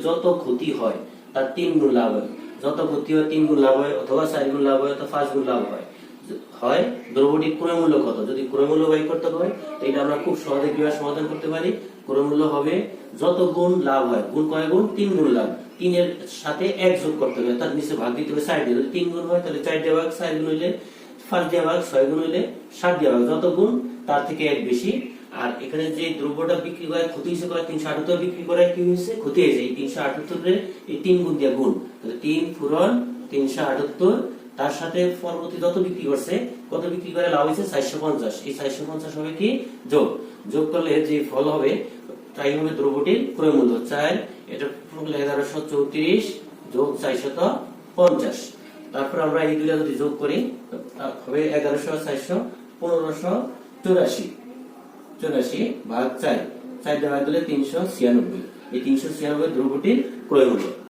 যত ক্ষতি হয় তার 3 গুণ লাভ হয়। যত ক্ষতি হয় 3 গুণ লাভ হয়, অথবা 4 গুণ লাভ হয়, অথবা 5 গুণ লাভ হয়। হয় দ্রব্যটির ক্রয় মূল্য কত। যদি ক্রয় মূল্য বাই করতে হয়, তো এটা আমরা খুব সহজে কিভাবে সমাধান করতে পারি। ক্রয় মূল্য হবে যত গুণ লাভ হয়, গুণ কয় গুণ, 3 গুণ লাভ। 3 এর সাথে 1 যোগ করতে হবে, তার নিচে ভাগ দিতে হবে 4 দিয়ে। যদি 3 গুণ হয় তাহলে 4 দিয়ে ভাগ, 4 গুণ হইলে 5 দিয়ে ভাগ, 6 গুণ হইলে 7 দিয়ে ভাগ। যত গুণ তার থেকে 1 বেশি। আর এখানে যে দ্রব্যটা বিক্রি করে ক্ষতি হিসেবে 378 বিক্রি করে কি হয়েছে, ক্ষতি হয়েছে। এই 378 রে এই 3 গুণ দিয়ে গুণ, তাহলে 3 পূরণ 378, তার সাথে পরবর্তী যত বিক্রি করছে, কত বিক্রি করে লাভ হয়েছে 450। এই 450 হবে কি যোগ। যোগ করলে যে ফল হবে তাই হবে দ্রব্যটির ক্রয় মূল্য। 4 এটা 1134 যোগ 450। তারপর আমরা এই দুইটা যদি যোগ করি হবে 1100 400 1584 ভাগ 4, 4 দিয়ে ভাগ দিলে 396। এই 396 দ্রব্যটির ক্রয় মূল্য।